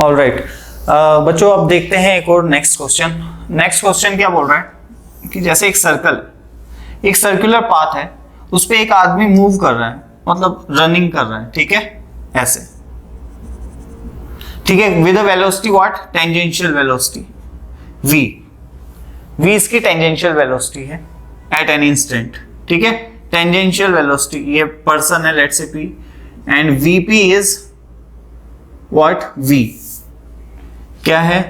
Alright बच्चों, अब देखते हैं एक और नेक्स्ट क्वेश्चन। नेक्स्ट क्वेश्चन क्या बोल रहा है कि जैसे एक सर्कुलर पाथ है, उस पे एक आदमी मूव कर रहा है, मतलब रनिंग कर रहा है, ठीक है, ऐसे, ठीक है, with a velocity what, tangential velocity v इसकी टेंजेंशियल वेलोसिटी है एट एन इंस्टेंट, ठीक है, टेंजेंशियल वेलोसिटी, ये पर्सन है, let's say p, and vp is what, v क्या है,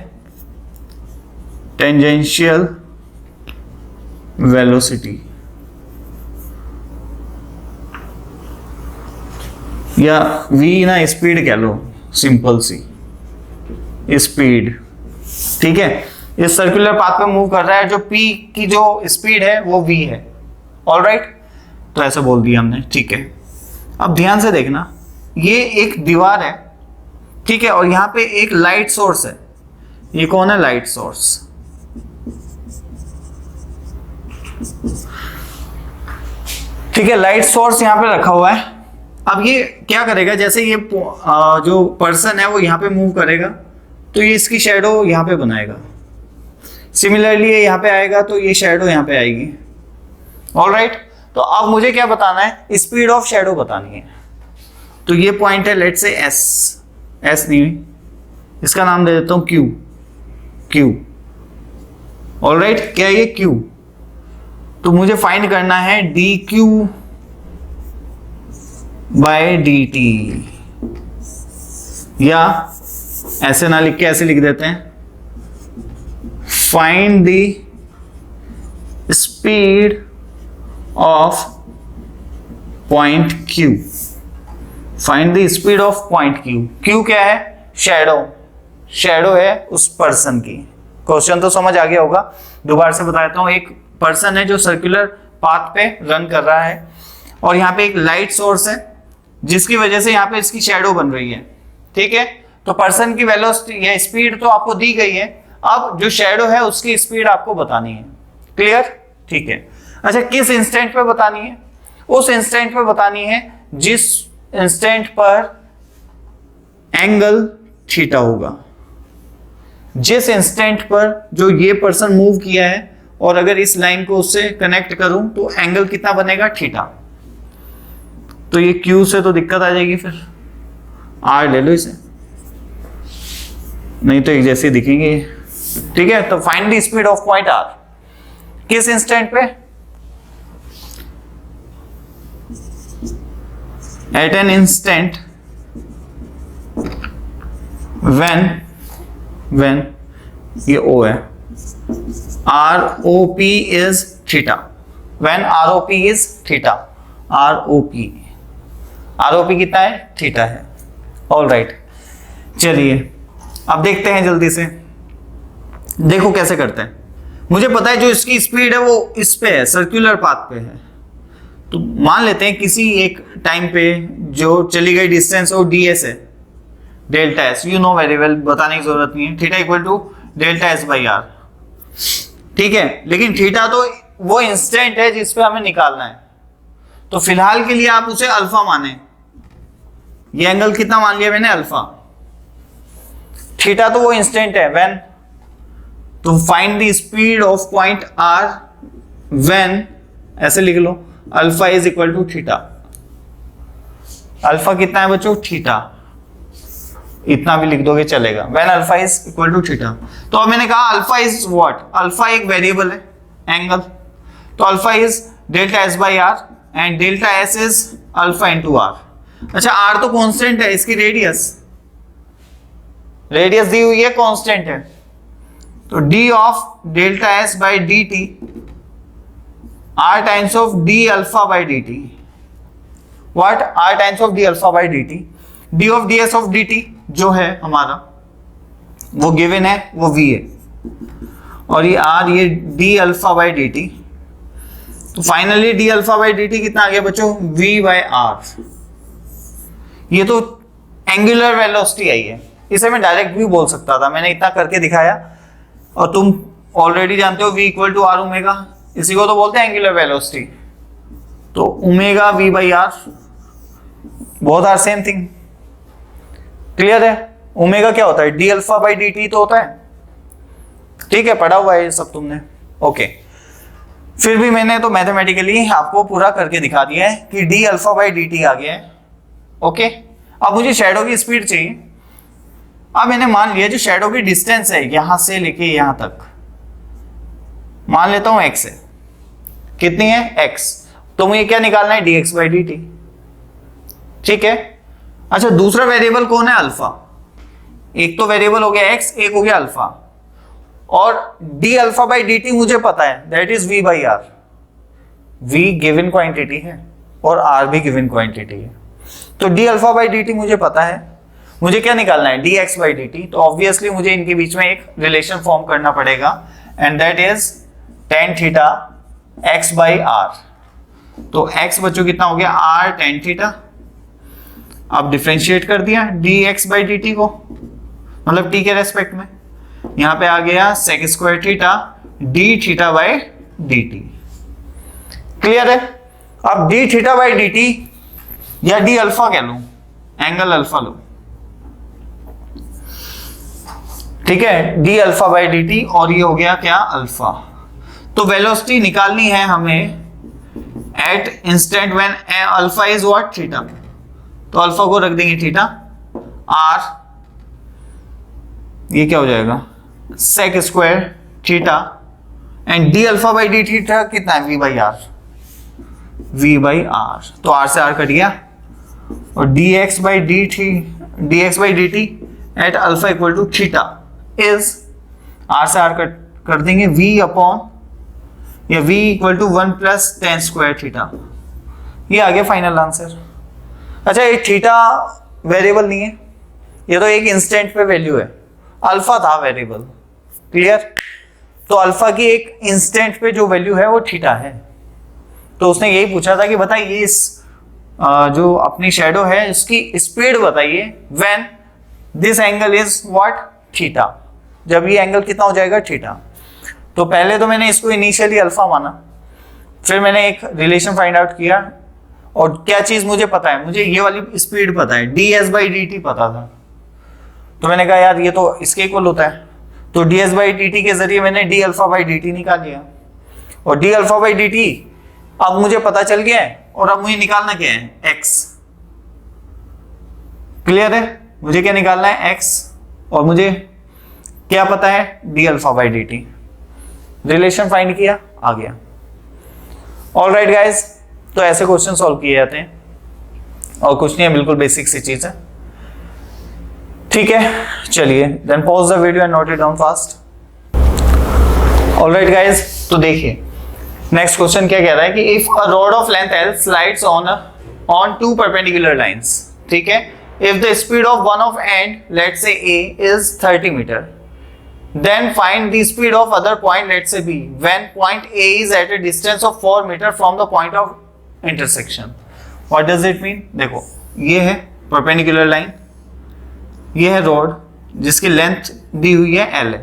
टेंजेंशियल वेलोसिटी, या v ना स्पीड कह लो, सिंपल सी स्पीड, ठीक है। इस सर्कुलर पाथ पे मूव कर रहा है, जो p की जो स्पीड है वो v है, ऑलराइट, तो ऐसा बोल दिया हमने, ठीक है। अब ध्यान से देखना, ये एक दीवार है, ठीक है, और यहां पे एक लाइट सोर्स है, ये कौन है, लाइट सोर्स, ठीक है, लाइट सोर्स यहां पे रखा हुआ है। अब ये क्या करेगा, जैसे ये जो पर्सन है वो यहाँ पे मूव करेगा, तो ये इसकी शैडो यहाँ पे बनाएगा, सिमिलरली ये यहाँ पे आएगा तो ये शैडो यहाँ पे आएगी, ऑलराइट। तो अब मुझे क्या बताना है, स्पीड ऑफ शैडो बतानी है। तो ये पॉइंट है, लेट से एस नहीं, इसका नाम दे देता हूँ क्यू, ऑलराइट, क्या ये क्यू, तो मुझे फाइंड करना है D Q by D T, या ऐसे ना लिख के ऐसे लिख देते हैं, find the speed of point Q, find the speed of point Q क्या है, शैडो है उस पर्सन की। क्वेश्चन तो समझ आ गया होगा, दोबारा से बताता हूं, एक पर्सन है जो सर्कुलर पाथ पे रन कर रहा है, और यहाँ पे एक लाइट सोर्स है जिसकी वजह से यहाँ पे इसकी शैडो बन रही है, ठीक है। तो पर्सन की वेलोसिटी या स्पीड तो आपको दी गई है, अब जो शैडो है उसकी स्पीड आपको बतानी है, क्लियर, ठीक है। अच्छा, किस इंस्टेंट पे बतानी है, उस इंस्टेंट पे बतानी है जिस इंस्टेंट पर एंगल थीटा होगा, जिस इंस्टेंट पर जो ये पर्सन मूव किया है, और अगर इस लाइन को उससे कनेक्ट करूं तो एंगल कितना बनेगा, थीटा। तो ये Q से तो दिक्कत आ जाएगी, फिर R ले लो इसे, नहीं तो एक जैसे दिखेंगे, ठीक है। तो find the speed of point R, किस इंस्टेंट पे, एट एन इंस्टेंट व्हेन ये O है, ROP is theta, when ROP is theta, ROP कितना है, थीटा है, ऑलराइट। चलिए अब देखते हैं जल्दी से, देखो कैसे करते हैं। मुझे पता है जो इसकी स्पीड है वो इस पे है, सर्कुलर पाथ पे है, तो मान लेते हैं किसी एक टाइम पे जो चली गई डिस्टेंस वो ds है, delta S, you know very well, बताने की जरूरत नहीं है, theta equal to delta S by R, ठीक है। लेकिन थीटा तो वो इंस्टेंट है जिस पे हमें निकालना है, तो फिलहाल के लिए आप उसे अल्फा माने, ये एंगल कितना मान लिया मैंने, अल्फा, थीटा तो वो इंस्टेंट है व्हेन, तो find the speed of point R when, ऐसे लिख लो, alpha is equal to theta, alpha कितना है बच्चों, थीटा, इतना भी लिख दोगे चलेगा, when alpha is equal to theta. तो अब मैंने कहा अल्फा इज व्हाट, अल्फा एक वेरिएबल है, एंगल, तो alpha is delta S by R, and delta S is alpha into R. अच्छा, आर तो कांस्टेंट है, इसकी रेडियस दी हुई है, कांस्टेंट है, तो D of delta S by D T, R times of D alpha by D T, what, R times of D alpha by D T, D of D S of D T जो है हमारा वो given है, वो v है, और ये r, ये d alpha by D T, तो finally d alpha by D T कितना आ गया बच्चों, v बाई r। ये तो एंगुलर वेलोसिटी आई है, इसे मैं डायरेक्ट भी बोल सकता था, मैंने इतना करके दिखाया, और तुम ऑलरेडी जानते हो v equal to r omega, इसी को तो बोलते हैं एंगुलर वेलोसिटी, तो omega v by r, both are same thing, clear है। ओमेगा क्या होता है, D alpha by D T तो होता है, ठीक है, पढ़ा हुआ है ये सब तुमने, ओके। फिर भी मैंने तो मैथमेटिकली आपको पूरा करके दिखा दिया है कि D alpha by D T आ गया है, ओके। अब मुझे शैडो की स्पीड चाहिए। अब मैंने मान लिया जो शैडो की डिस्टेंस है यहां से लेके यहां तक, मान लेता हूं x है, कितनी है x, तो मुझे क्या निकालना है, dx बाई डी टी, ठीक है। अच्छा दूसरा वेरिएबल कौन है, अल्फा। एक तो वेरिएबल हो गया x, एक हो गया अल्फा, और d alpha by D T मुझे पता है, that is v by R. v given quantity है और r भी गिवन क्वांटिटी है, तो d alpha by D T मुझे पता है। मुझे क्या निकालना है, dx बाई डी टी, तो ऑब्वियसली मुझे इनके बीच में एक रिलेशन फॉर्म करना पड़ेगा, and that is tan theta x by R. तो x बच्चों कितना हो गया, r tan थीटा। अब डिफरेंशिएट कर दिया dx बाई डी टी को, मतलब t के रेस्पेक्ट में, यहां पे आ गया sec square theta d theta by D T. Clear है। अब d theta by D T या d अल्फा कह लो, एंगल अल्फा लो, ठीक है, d alpha by D T, और ये हो गया क्या, अल्फा। तो वेलोसिटी निकालनी है हमें at instant when alpha is what, theta. तो अल्फा को रख देंगे थीटा, r ये क्या हो जाएगा, sec square theta, and d alpha by D theta कितना है, v by R, v by R. तो r से r कट गया, और dx by D T, dx by D T at alpha equal to theta is, r से r cut कर देंगे, v upon या v equal to 1 plus tan square theta. ये आ गया फाइनल आंसर। अच्छा ये थीटा वेरिएबल नहीं है, ये तो एक इंस्टेंट पे वैल्यू है, अल्फा था वेरिएबल, क्लियर। तो अल्फा की एक इंस्टेंट पे जो वैल्यू है वो थीटा है। तो उसने यही पूछा था कि बताइए इस जो अपनी शैडो है इसकी स्पीड बताइए when this angle is what, theta, जब ये एंगल कितना हो जाएगा, थीटा। तो पहले तो मैंने इसको इनिशियली अल्फा माना, फिर मैंने एक रिलेशन फाइंड आउट किया, और क्या चीज मुझे पता है, मुझे ये वाली स्पीड पता है, ds बाई डी टी पता था। तो मैंने कहा यार ये तो इसके इक्वल होता है, तो ds बाई डी टी के जरिए मैंने d alpha by D T निकाल लिया, और d alpha by D T अब मुझे पता चल गया है, और अब मुझे निकालना क्या है, x। क्लियर है, मुझे क्या निकालना है, x, और मुझे क्या पता है, d alpha by D T. Relation find किया, आ गया। ऑलराइट गाइस, तो ऐसे क्वेश्चन सॉल्व किए जाते हैं, और कुछ नहीं है, बिल्कुल बेसिक सी चीज है, ठीक है। चलिए then pause the video and note it down fast. Alright guys, तो देखिए नेक्स्ट क्वेश्चन क्या कह रहा है कि if a rod of length L slides on two perpendicular lines, ठीक है, if the speed of one of end let's say A is 30 metre, then find the speed of other point, let's say B, when point A is at a distance of 4 meter from the point of intersection. What does it mean? देखो ये है perpendicular line, ये है road जिसकी length दी हुई है L है,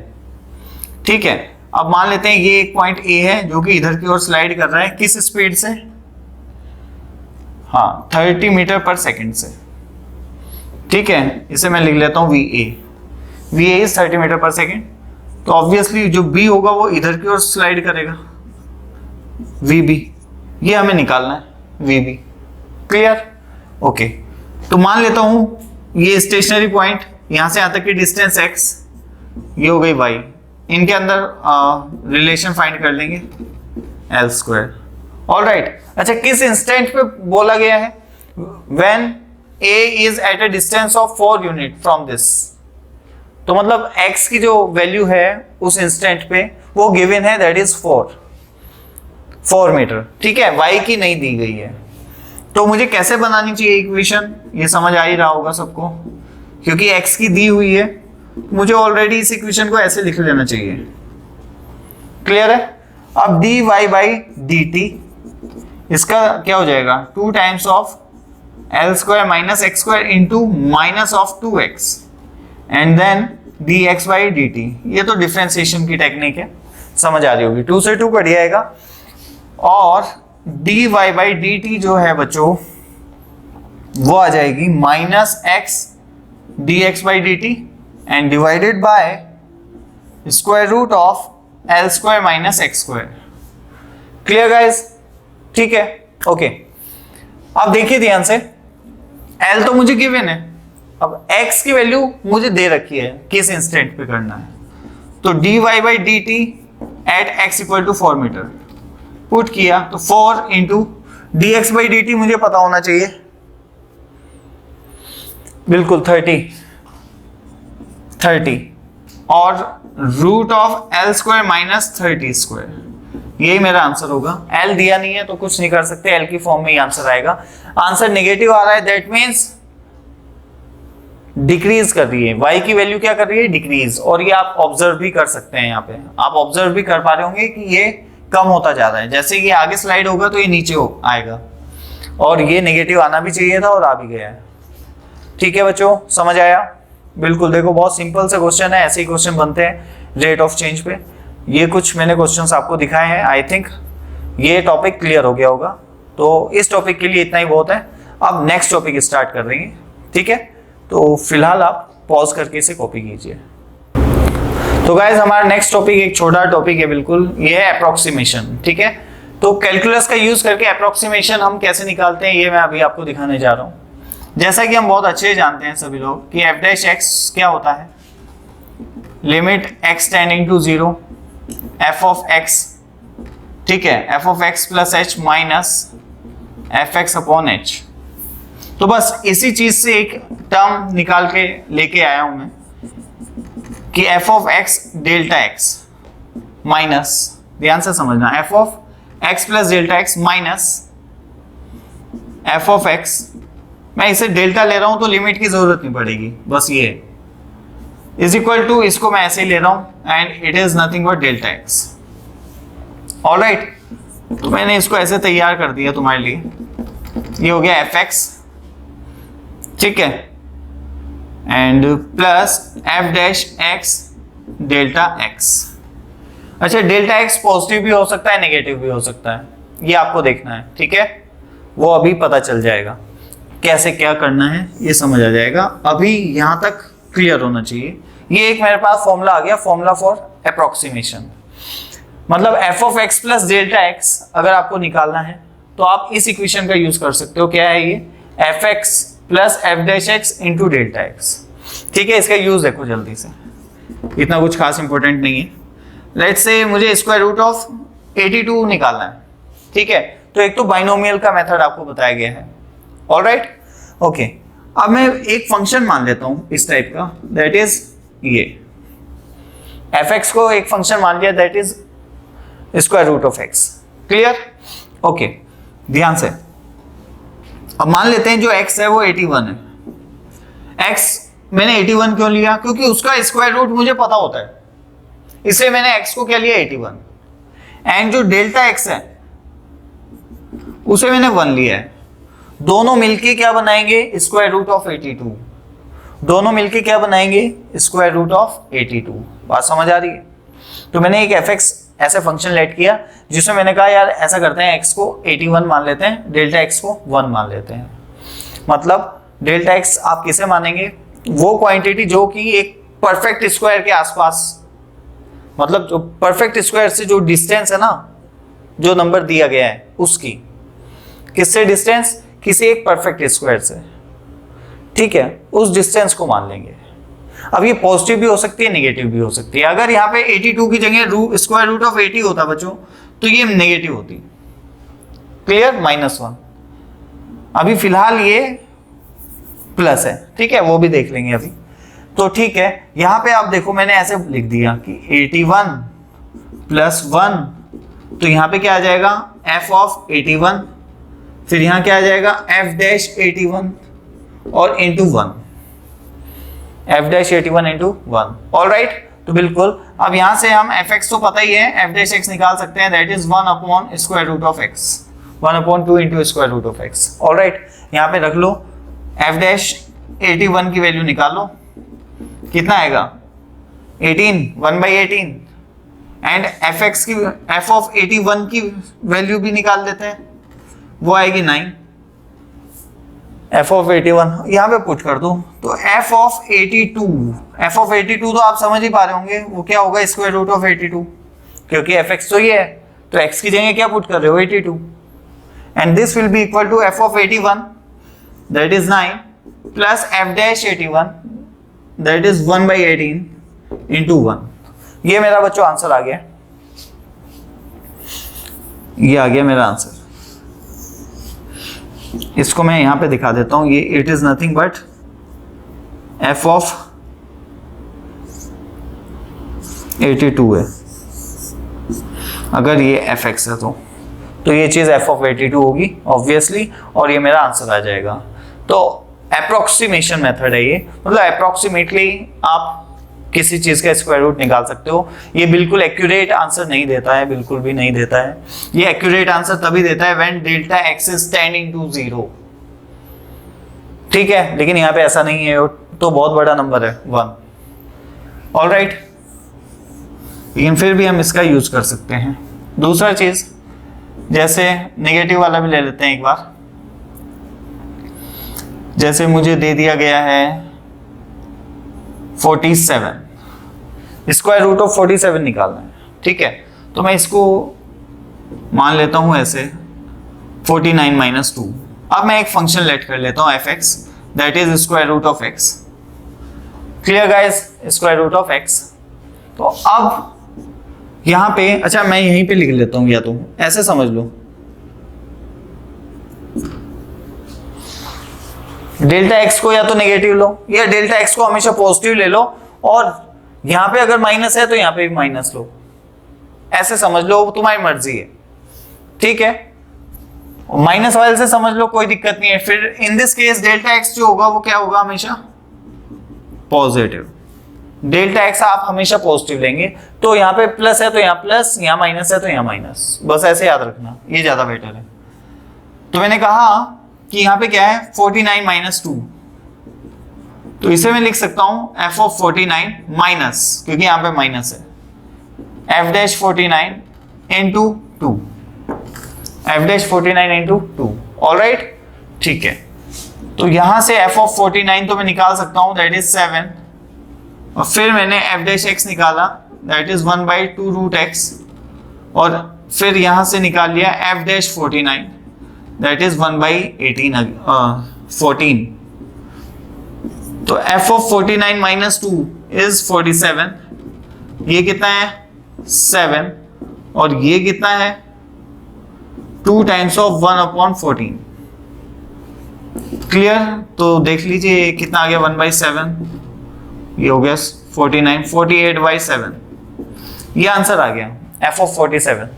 ठीक है। अब मान लेते हैं ये एक पॉइंट A है जो कि इधर की ओर स्लाइड कर रहा है, किस स्पीड से, हाँ 30 मीटर पर सेकेंड से, ठीक है। इसे मैं लिख लेता हूं VA, VA इज 30 मीटर पर सेकेंड। तो ऑब्वियसली जो B होगा वो इधर की ओर स्लाइड करेगा, VB, ये हमें निकालना है, VB, क्लियर, ओके। तो मान लेता हूं ये स्टेशनरी पॉइंट, यहां से यहां तक की डिस्टेंस x, ये हो गई y, इनके अंदर रिलेशन फाइंड कर लेंगे L स्क्वायर। ऑलराइट, अच्छा किस इंस्टेंट पे बोला गया है, when A is at a distance of 4 unit from this, तो मतलब x की जो वैल्यू है उस इंस्टेंट पे वो गिवन है, दैट इज 4 मीटर, ठीक है, y की नहीं दी गई है। तो मुझे कैसे बनानी चाहिए इक्वेशन, ये समझ आ ही रहा होगा सबको, क्योंकि x की दी हुई है, मुझे ऑलरेडी इस इक्वेशन को ऐसे लिख लेना चाहिए, क्लियर है। अब dy बाई dt, इसका क्या हो जाएगा, 2 times of L square minus x square into minus of 2x, and then dx by dt। ये तो डिफरेंशिएशन की टेक्निक है, समझ आ रही होगी, 2 से 2 कट जाएगा, और dy बाई dt जो है बच्चों वो आ जाएगी minus x dx by dt and divided by square root of L square minus x square. Clear guys? ठीक है, ओके। अब देखिए ध्यान से, L तो मुझे गिवन है, अब x की वैल्यू मुझे दे रखी है किस इंस्टेंट पे करना है, तो dy by dt at x equal to 4 metre put किया तो 4 इंटू dx by dt मुझे पता होना चाहिए बिल्कुल 30 और root of L square minus 30 square, यही मेरा आंसर होगा। L दिया नहीं है तो कुछ नहीं कर सकते, L की फॉर्म में ही आंसर आएगा। आंसर नेगेटिव आ रहा है, दैट मीन्स डिक्रीज कर रही है, y की वैल्यू क्या कर रही है, डिक्रीज। और ये आप ऑब्जर्व भी कर सकते हैं, यहाँ पे आप ऑब्जर्व भी कर पा रहे होंगे कि ये कम होता जा रहा है। जैसे कि आगे स्लाइड होगा तो ये नीचे आएगा, और ये नेगेटिव आना भी चाहिए था और आ भी गया है। ठीक है बच्चों, समझ आया? बिल्कुल, देखो बहुत सिंपल से क्वेश्चन है, ऐसे ही क्वेश्चन बनते हैं रेट ऑफ चेंज पे। ये कुछ मैंने क्वेश्चंस आपको दिखाए हैं, आई थिंक ये टॉपिक क्लियर हो गया होगा। तो इस टॉपिक के लिए इतना ही बहुत है। अब नेक्स्ट टॉपिक स्टार्ट कर देंगे, ठीक है? तो फिलहाल आप पॉज करके इसे कॉपी कीजिए। तो गाइज हमारा नेक्स्ट टॉपिक एक छोटा टॉपिक है बिल्कुल, ये है अप्रोक्सीमेशन, ठीक है? तो कैलकुलस का यूज करके अप्रोक्सीमेशन हम कैसे निकालते हैं ये मैं अभी आपको दिखाने जा रहा हूँ। जैसा कि हम बहुत अच्छे जानते हैं सभी लोग कि f डैश x क्या होता है, limit x tending to 0 f of x, ठीक है, f of x plus h minus F X upon h। तो बस इसी चीज से एक टर्म निकाल के लेके आया हूं मैं कि f of x delta x minus, ध्यान से समझना, f of x plus delta x minus f of x, मैं इसे डेल्टा ले रहा हूं तो लिमिट की जरूरत नहीं पड़ेगी, बस ये इज इक्वल टू, इसको मैं ऐसे ही ले रहा हूं and it is nothing but delta x। Alright, तो मैंने इसको ऐसे तैयार कर दिया तुम्हारे लिए, ये हो गया fx, ठीक है, and plus f dash x delta x। अच्छा, डेल्टा x पॉजिटिव भी हो सकता है, नेगेटिव भी हो सकता है, ये आपको देखना है, ठीक है? वो अभी पता चल जाएगा कैसे क्या करना है, ये समझ आ जाएगा। अभी यहां तक क्लियर होना चाहिए। ये एक मेरे पास फॉर्मूला आ गया, फॉर्मूला फॉर अप्रोक्सीमेशन। मतलब f of x plus delta x अगर आपको निकालना है तो आप इस इक्वेशन का यूज कर सकते हो। क्या है ये, fx plus f dash x into delta x, ठीक है? इसका यूज देखो जल्दी से, इतना कुछ खास इंपॉर्टेंट नहीं है। लेट्स से मुझे स्क्वायर रूट ऑफ 82 निकालना है, ठीक है? तो एक तो बाइनोमियल का मेथड आपको बताया गया है, ऑलराइट, ओके। अब मैं एक फंक्शन मान लेता हूं इस टाइप का, दैट इज ये fx को एक फंक्शन मान लिया, that is square root of x। Clear? Okay, ध्यान से। अब मान लेते हैं जो x है वो 81 है। x मैंने 81 क्यों लिया? क्योंकि उसका स्क्वायर रूट मुझे पता होता है, इसलिए मैंने x को क्या लिया, 81। एंड जो डेल्टा x है उसे मैंने 1 लिया है। दोनों मिलके क्या बनाएंगे, स्क्वायर रूट ऑफ 82। दोनों मिलके क्या बनाएंगे, स्क्वायर रूट ऑफ 82। बात समझ आ रही है? तो मैंने एक fx ऐसे फंक्शन लेट किया जिसमें मैंने कहा यार ऐसा करते हैं, x को 81 मान लेते हैं, डेल्टा x को 1 मान लेते हैं। मतलब डेल्टा x आप किसे मानेंगे, वो क्वांटिटी जो कि एक परफेक्ट स्क्वायर के आसपास, मतलब जो परफेक्ट स्क्वायर से जो डिस्टेंस है ना, जो नंबर दिया गया है उसकी, किससे डिस्टेंस, किसी एक परफेक्ट स्क्वायर से, ठीक है? उस डिस्टेंस को मान लेंगे। अब ये पॉजिटिव भी हो सकती है, नेगेटिव भी हो सकती है। अगर यहाँ पे 82 की जगह स्क्वायर रूट ऑफ 80 होता बच्चों तो ये नेगेटिव होती। क्लियर? -1। अभी फिलहाल ये प्लस है, ठीक है? वो भी देख लेंगे अभी। तो ठीक है, यहाँ पे आप देखो मैंने ऐसे लिख दिया कि 81 प्लस 1, तो यहाँ पे क्या आ जाएगा, f ऑफ 81, फिर यहाँ क्या आ जाएगा, f डैश 81 और into 1, f dash 81 into 1। Alright, तो बिल्कुल अब यहाँ से हम fx तो पता ही है, f डैश x निकाल सकते हैं, that is 1 upon square root of x, 1/2 into square root of x। Alright, यहाँ पे रख लो, f डैश 81 की वैल्यू निकालो, कितना आएगा, 18, 1/18। एंड fx की, f ऑफ 81 की वैल्यू भी निकाल देते हैं, वो आएगी 9। एफ ऑफ 81 यहाँ पे पुट कर दो, तो एफ ऑफ 82 तो आप समझ ही पा रहे होंगे वो क्या होगा, स्क्वायर रूट ऑफ 82, क्योंकि एफ एक्स तो ये है, तो एक्स की जगह क्या पुट कर रहे हो 82, and this will be equal to F of 81 that is 9 plus F dash 81 that is 1/18 into 1। ये मेरा बच्चों आंसर आ गया, ये आ गया मेरा आंसर। इसको मैं यहां पे दिखा देता हूं, ये it is nothing but F of 82 है, अगर ये एफ एक्स है तो ये चीज एफ ऑफ 82 होगी ऑब्वियसली, और ये मेरा आंसर आ जाएगा। तो अप्रोक्सीमेशन मेथड है ये, मतलब अप्रोक्सीमेटली आप किसी चीज का स्क्वायर रूट निकाल सकते हो। ये बिल्कुल एक्यूरेट आंसर नहीं देता है, बिल्कुल भी नहीं देता है। ये एक्यूरेट आंसर तभी देता है when delta X is tending to 0, ठीक है, लेकिन यहाँ पे ऐसा नहीं है, तो बहुत बड़ा नंबर है 1, ऑलराइट, लेकिन फिर भी हम इसका यूज कर सकते हैं। दूसरा चीज, जैसे नेगेटिव वाला भी ले लेते हैं एक बार। जैसे मुझे दे दिया गया है 47, स्क्वायर रूट ऑफ 47 निकालना है, ठीक है, तो मैं इसको मान लेता हूं ऐसे 49 माइनस 2। अब मैं एक फंक्शन लेट कर लेता हूं F X that is square root of X, clear guys, square root of X. तो अब यहां पे, अच्छा मैं यहीं पे लिख लेता हूं, या तो ऐसे समझ लो, डेल्टा एक्स को या तो नेगेटिव लो या डेल्टा एक्स को हमेशा पॉजिटिव ले लो, और यहां पे अगर माइनस है तो यहां पे भी माइनस लो, ऐसे समझ लो, तुम्हारी मर्जी है, ठीक है, माइनस वाले से समझ लो, कोई दिक्कत नहीं है। फिर in this case delta x जो होगा वो क्या होगा, हमेशा पॉजिटिव, डेल्टा एक्स आप हमेशा पॉजिटिव लेंगे, तो यहाँ पे प्लस है तो यहाँ प्लस, यहाँ माइनस है तो यहाँ माइनस, बस ऐसे याद रखना, ये ज्यादा बेटर है। तो मैंने कहा कि यहाँ पे क्या है 49 माइनस 2, तो इसे मैं लिख सकता हूं एफ ऑफ 49 माइनस, क्योंकि यहाँ पे माइनस है, F dash 49 into 2, F dash 49 into 2, alright, ठीक है। तो यहां से एफ ऑफ 49 तो मैं निकाल सकता हूं दैट इज 7, और फिर मैंने एफ डैश एक्स निकाला दैट इज 1/2 रूट एक्स, और फिर यहां से निकाल लिया एफ डैश 49 दैट इज 1/18 14। तो f ऑफ 49 माइनस 2 इज 47, ये कितना है 7, और ये कितना है 2 टाइम्स ऑफ 1/14, क्लियर। तो देख लीजिए कितना आ गया 1/7, ये हो गया 49, 48/7, ये आंसर आ गया f ऑफ 47,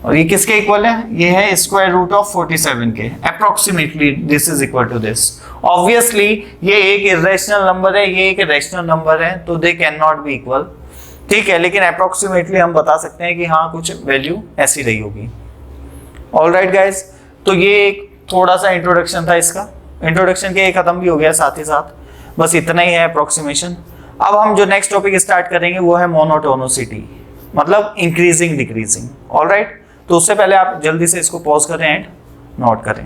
और ये किसके इक्वल है, ये है स्क्वायर रूट ऑफ 47 के, approximately this is equal to this. Obviously ये एक इरेशनल नंबर है, ये एक रैशनल नंबर है, तो they can not be equal, ठीक है, लेकिन अप्रोक्सीमेटली हम बता सकते हैं कि हाँ कुछ वैल्यू ऐसी रही होगी। ऑलराइट गाइस, तो ये एक थोड़ा सा इंट्रोडक्शन था, इसका इंट्रोडक्शन के खत्म भी हो गया साथ ही साथ, बस इतना ही है अप्रोक्सीमेशन। अब हम जो नेक्स्ट टॉपिक स्टार्ट करेंगे वो है मोनोटोनिसिटी, मतलब इंक्रीजिंग डिक्रीजिंग, ऑलराइट। तो उससे पहले आप जल्दी से इसको पॉज करें एंड नोट करें।